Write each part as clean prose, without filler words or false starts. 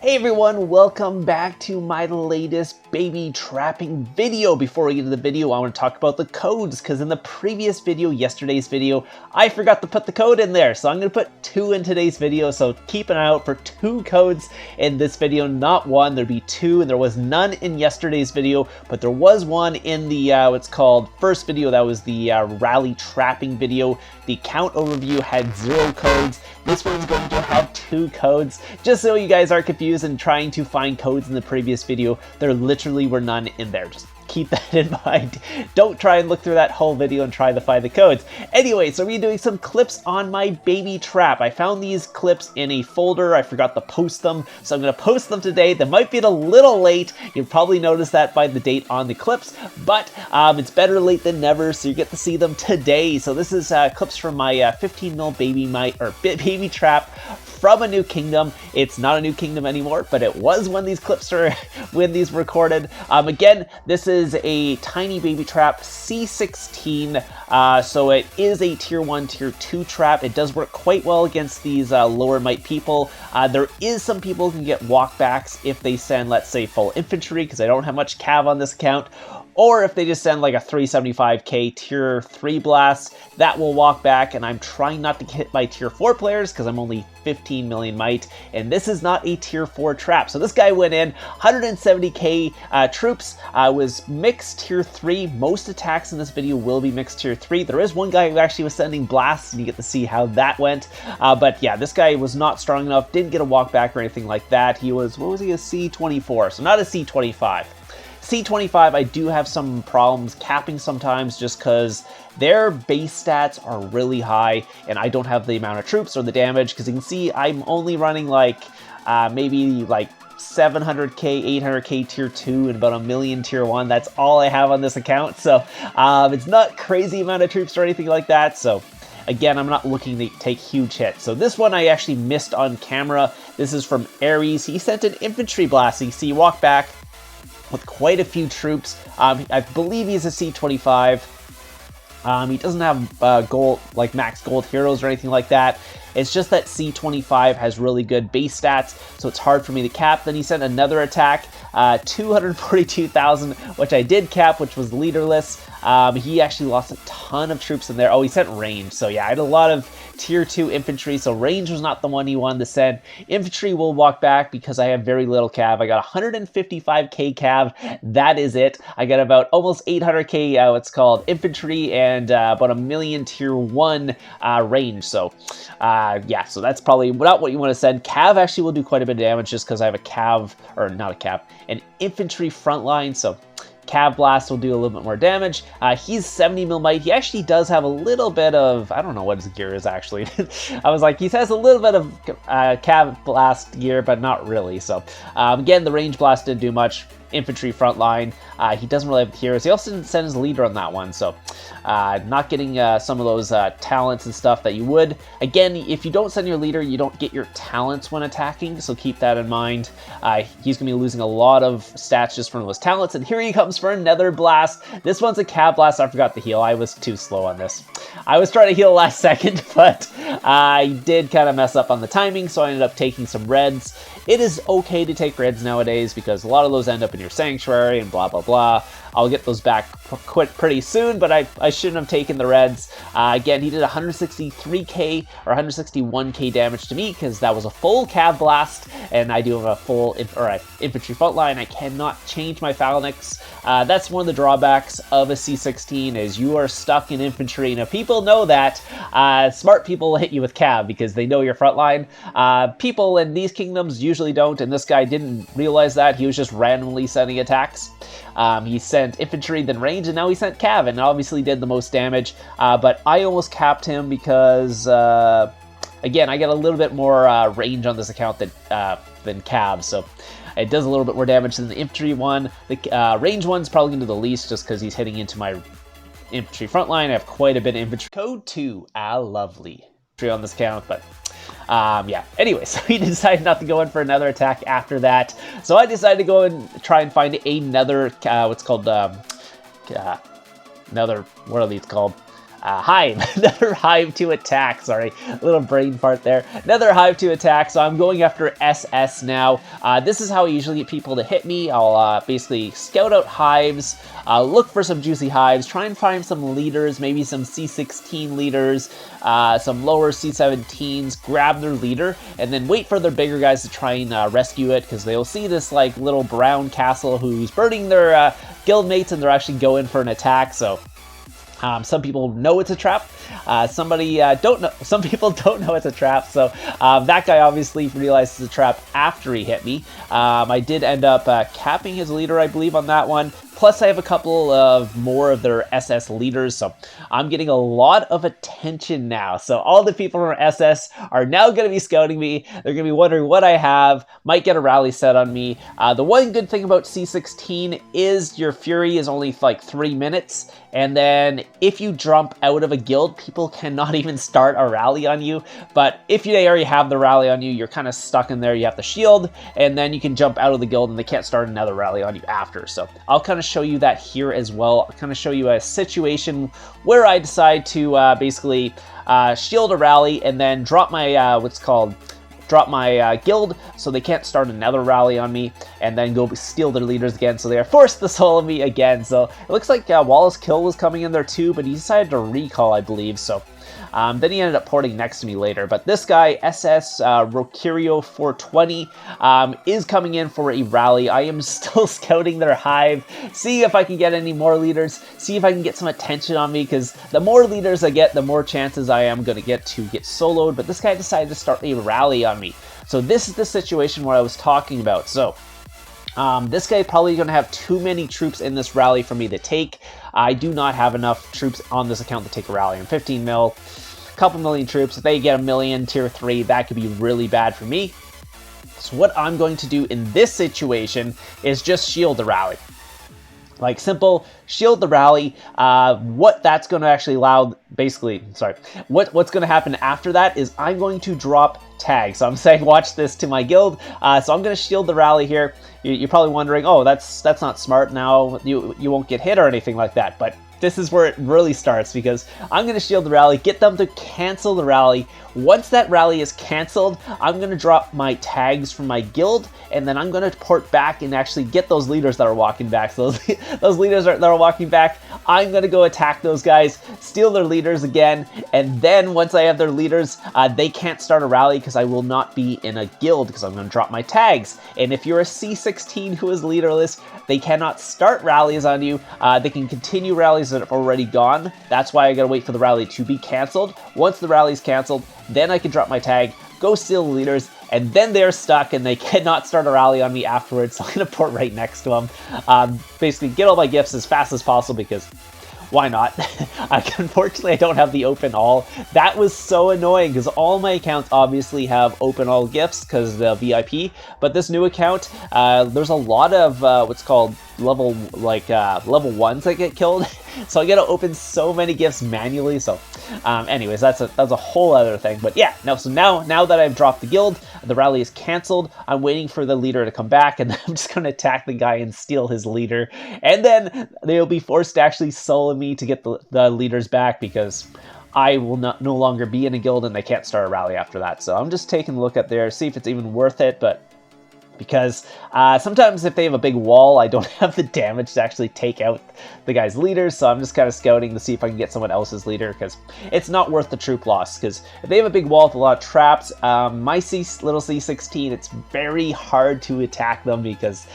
Hey everyone, welcome back to my latest baby trapping video. Before we get into the video, I want to talk about the codes, because in the previous video, yesterday's video, I forgot to put the code in there. So I'm going to put 2 in today's video, so keep an eye out for 2 codes in this video, not 1. There'll be 2, and there was none in yesterday's video, but there was one in the, what's called first video. That was the rally trapping video. The account overview had 0 codes. This one's going to have 2 codes, just so you guys aren't confused and trying to find codes in the previous video. There literally were none in there. Just keep that in mind. Don't try and look through that whole video and try to find the codes. Anyway, so we're doing some clips on my baby trap. I found these clips in a folder. I forgot to post them, so I'm going to post them today. They might be a little late. You'll probably notice that by the date on the clips, but it's better late than never, so you get to see them today. So this is clips from my 15mm baby trap from a new kingdom. It's not a new kingdom anymore, but it was when these clips were recorded. Again, this is a tiny baby trap, C16, so it is a tier 1, tier 2 trap. It does work quite well against these lower might people. There is some people who can get walkbacks if they send, let's say, full infantry, because I don't have much cav on this account, or if they just send like a 375k tier 3 blast, that will walk back, and I'm trying not to hit my tier 4 players because I'm only 15 million might, and this is not a tier 4 trap. So this guy went in 170k troops, was mixed tier 3. Most attacks in this video will be mixed tier 3. There is one guy who actually was sending blasts, and you get to see how that went. But yeah, this guy was not strong enough, didn't get a walk back or anything like that. He was, what was he, a C24, so not a C25. C25, I do have some problems capping sometimes, just because their base stats are really high and I don't have the amount of troops or the damage, because you can see I'm only running like maybe like 700k, 800k tier 2 and about 1 million tier 1. That's all I have on this account, so it's not crazy amount of troops or anything like that. So again, I'm not looking to take huge hits. So this one I actually missed on camera. This is from Ares. He sent an infantry blast. So you see walk back with quite a few troops. I believe he's a C25. He doesn't have gold, like max gold heroes or anything like that. It's just that C25 has really good base stats, so it's hard for me to cap. Then he sent another attack, 242,000, which I did cap, which was leaderless. He actually lost a ton of troops in there. Oh, he sent range. So yeah, I had a lot of tier 2 infantry, so range was not the one he wanted to send. Infantry will walk back because I have very little cav. I got 155k cav. That is it. I got about almost 800k what's called infantry, and about 1 million tier 1 range. So yeah, so that's probably not what you want to send. Cav actually will do quite a bit of damage just because I have a cav, or not a cav, an infantry front line, so Cav Blast will do a little bit more damage. He's 70 mil might. He actually does have a little bit of, I don't know what his gear is actually. I was like, he has a little bit of Cav Blast gear, but not really. So again, the range blast didn't do much. Infantry front line. He doesn't really have heroes. He also didn't send his leader on that one, so not getting some of those talents and stuff that you would. Again, if you don't send your leader, you don't get your talents when attacking, so keep that in mind. He's going to be losing a lot of stats just from those talents, and here he comes for another blast. This one's a cav blast. I forgot to heal. I was too slow on this. I was trying to heal last second, but I did kind of mess up on the timing, so I ended up taking some reds. It is okay to take reds nowadays because a lot of those end up in your sanctuary and blah, blah, blah. I'll get those back pretty soon, but I shouldn't have taken the reds. Again, he did 163k or 161k damage to me because that was a full cav blast, and I do have a full infantry front line. I cannot change my phalanx. That's one of the drawbacks of a C16 is you are stuck in infantry. Now, people know that. Smart people will hit you with cav because they know your front line. People in these kingdoms usually don't, and this guy didn't realize that. He was just randomly sending attacks. He sent infantry, then range, and now he sent cav, and obviously did the most damage. But I almost capped him because, again, I get a little bit more range on this account than cav, so it does a little bit more damage than the infantry one. The range one's probably going to do the least just because he's hitting into my infantry front line. I have quite a bit of infantry. Code 2, lovely on this account, but yeah, anyway, so he decided not to go in for another attack after that. So I decided to go and try and find another, what's called, another, what are these called? hive, another hive to attack. Sorry, a little brain fart there. Another hive to attack, so I'm going after SS now. This is how I usually get people to hit me. I'll basically scout out hives, look for some juicy hives, try and find some leaders, maybe some C16 leaders, some lower C17s, grab their leader, and then wait for their bigger guys to try and rescue it, because they'll see this like little brown castle who's burning their guildmates, and they're actually going for an attack. So some people know it's a trap. Some people don't know it's a trap. So that guy obviously realized it's a trap after he hit me. I did end up capping his leader, I believe, on that one. Plus, I have a couple of more of their SS leaders, so I'm getting a lot of attention now. So all the people from SS are now going to be scouting me. They're going to be wondering what I have. Might get a rally set on me. The one good thing about C16 is your Fury is only like 3 minutes, and then if you jump out of a guild, people cannot even start a rally on you. But if they already have the rally on you, you're kind of stuck in there. You have to shield, and then you can jump out of the guild, and they can't start another rally on you after. So I'll kind of show you that here as well. I'll kind of show you a situation where I decide to basically shield a rally and then drop my drop my guild so they can't start another rally on me, and then go steal their leaders again, so they are forced to solo me again. So it looks like Wallace Kill was coming in there too, but he decided to recall, I believe. So then he ended up porting next to me later. But this guy, SS Rokirio 420, is coming in for a rally. I am still scouting their hive, see if I can get any more leaders, see if I can get some attention on me, because the more leaders I get, the more chances I am going to get soloed. But this guy decided to start a rally on me. So this is the situation where I was talking about. So this guy probably going to have too many troops in this rally for me to take. I do not have enough troops on this account to take a rally. I'm 15 mil, a couple million troops. If they get a million tier 3, that could be really bad for me. So what I'm going to do in this situation is just shield the rally. Like, simple, shield the rally. What that's going to actually allow, basically, sorry, what's going to happen after that is I'm going to drop tags. So I'm saying, watch this to my guild. So I'm going to shield the rally here. You're probably wondering, oh, that's not smart. Now you won't get hit or anything like that. But this is where it really starts, because I'm going to shield the rally, get them to cancel the rally. Once that rally is canceled, I'm going to drop my tags from my guild, and then I'm going to port back and actually get those leaders that are walking back. So those leaders that are walking back, I'm going to go attack those guys, steal their leaders again, and then once I have their leaders, they can't start a rally because I will not be in a guild, because I'm going to drop my tags. And if you're a C16 who is leaderless, they cannot start rallies on you. They can continue rallies that have already gone. That's why I gotta wait for the rally to be canceled. Once the rally is canceled, then I can drop my tag, go steal the leaders, and then they're stuck and they cannot start a rally on me afterwards. So I'm gonna port right next to them. Basically get all my gifts as fast as possible, because why not? Unfortunately, I don't have the open all. That was so annoying, because all my accounts obviously have open all gifts because the VIP, but this new account, there's a lot of what's called level 1s that get killed. So I gotta open so many gifts manually. So anyways, that's a whole other thing. But yeah, now that I've dropped the guild, the rally is canceled. I'm waiting for the leader to come back, and then I'm just gonna attack the guy and steal his leader, and then they'll be forced to actually solo me to get the leaders back, because I will no longer be in a guild and they can't start a rally after that. So I'm just taking a look at there, see if it's even worth it. But because sometimes if they have a big wall, I don't have the damage to actually take out the guy's leaders, so I'm just kind of scouting to see if I can get someone else's leader, because it's not worth the troop loss. Because if they have a big wall with a lot of traps, my little C16, it's very hard to attack them, because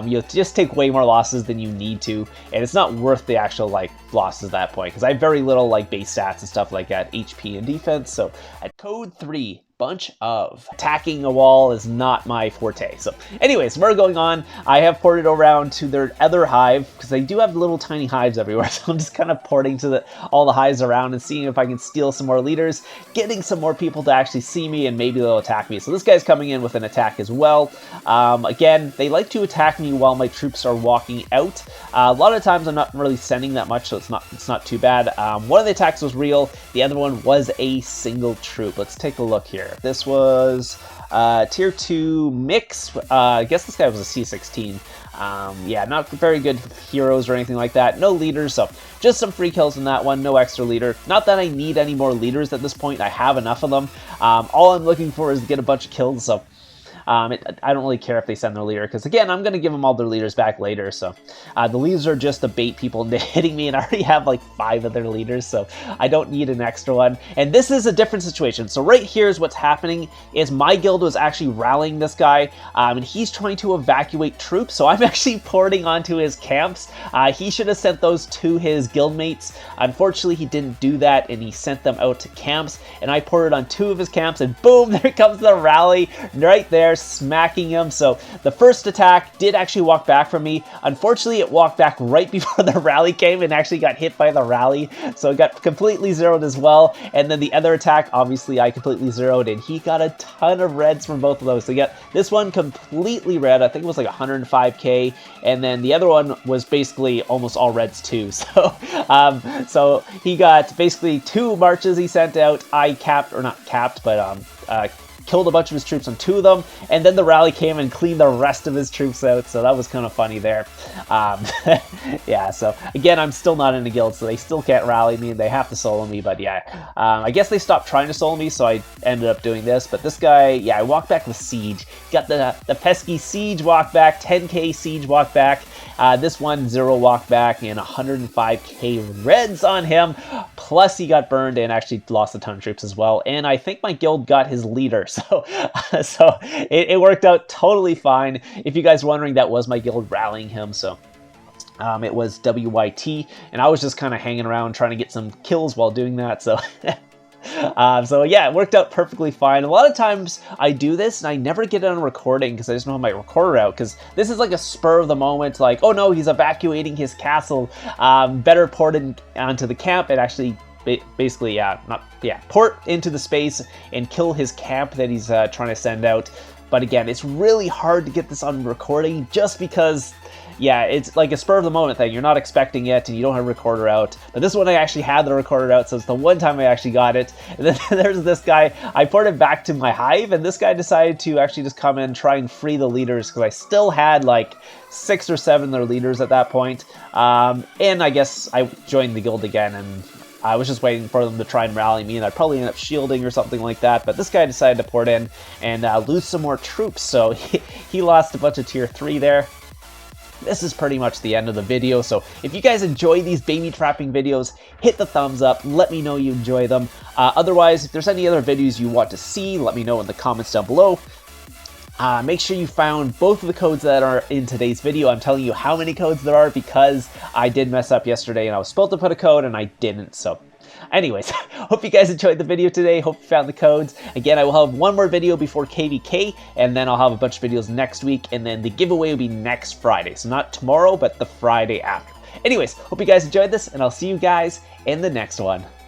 you'll just take way more losses than you need to, and it's not worth the actual losses at that point, because I have very little base stats and stuff like that, HP and defense. So at code 3, bunch of attacking a wall is not my forte. So anyways, we're going on. I have ported around to their other hive, because they do have little tiny hives everywhere. So I'm just kind of porting to all the hives around and seeing if I can steal some more leaders, getting some more people to actually see me, and maybe they'll attack me. So this guy's coming in with an attack as well. Again, they like to attack me while my troops are walking out. A lot of times I'm not really sending that much, so it's not too bad. One of the attacks was real. The other one was a single troop. Let's take a look here. This was Tier 2 mix. I guess this guy was a C16. Yeah, not very good heroes or anything like that. No leaders, so just some free kills in that one. No extra leader. Not that I need any more leaders at this point. I have enough of them. All I'm looking for is to get a bunch of kills, so I don't really care if they send their leader, because again, I'm going to give them all their leaders back later, so the leaders are just to bait people into hitting me, and I already have like 5 of their leaders, so I don't need an extra one. And this is a different situation. So right here is what's happening, is my guild was actually rallying this guy, and he's trying to evacuate troops, so I'm actually porting onto his camps. He should have sent those to his guildmates. Unfortunately, he didn't do that, and he sent them out to camps, and I ported on 2 of his camps, and boom, there comes the rally right there, smacking him. So the first attack did actually walk back from me. Unfortunately, it walked back right before the rally came and actually got hit by the rally, so it got completely zeroed as well. And then the other attack, obviously I completely zeroed, and he got a ton of reds from both of those. So you got this one completely red, I think it was like 105k, and then the other one was basically almost all reds too. So so he got basically 2 marches he sent out. I capped, or not capped, but killed a bunch of his troops on 2 of them, and then the rally came and cleaned the rest of his troops out, so that was kind of funny there. Yeah, so again, I'm still not in a guild, so they still can't rally me, and they have to solo me, but yeah. I guess they stopped trying to solo me, so I ended up doing this, but this guy, yeah, I walked back with Siege. Got the pesky Siege walk back, 10k Siege walk back. This one, 0 walk back, and 105k reds on him, plus he got burned and actually lost a ton of troops as well, and I think my guild got his leader, so it worked out totally fine. If you guys were wondering, that was my guild rallying him, so it was WYT, and I was just kind of hanging around trying to get some kills while doing that, so so yeah, it worked out perfectly fine. A lot of times I do this and I never get it on recording because I just don't have my recorder out, because this is like a spur of the moment, like, oh no, he's evacuating his castle, better port in onto the camp and actually basically, port into the space and kill his camp that he's trying to send out. But again, it's really hard to get this on recording just because, yeah, it's like a spur of the moment thing. You're not expecting it and you don't have a recorder out. But this one I actually had the recorder out, so it's the one time I actually got it. And then there's this guy, I ported back to my hive, and this guy decided to actually just come in and try and free the leaders, because I still had like 6 or 7 of their leaders at that point. And I guess I joined the guild again, and I was just waiting for them to try and rally me, and I'd probably end up shielding or something like that. But this guy decided to port in and lose some more troops, so he lost a bunch of tier 3 there. This is pretty much the end of the video, so if you guys enjoy these baby trapping videos, hit the thumbs up, let me know you enjoy them. Otherwise, if there's any other videos you want to see, let me know in the comments down below. Make sure you found both of the codes that are in today's video. I'm telling you how many codes there are because I did mess up yesterday and I was supposed to put a code and I didn't, so anyways, hope you guys enjoyed the video today. Hope you found the codes. Again, I will have one more video before KVK, and then I'll have a bunch of videos next week, and then the giveaway will be next Friday. So not tomorrow, but the Friday after. Anyways, hope you guys enjoyed this, and I'll see you guys in the next one.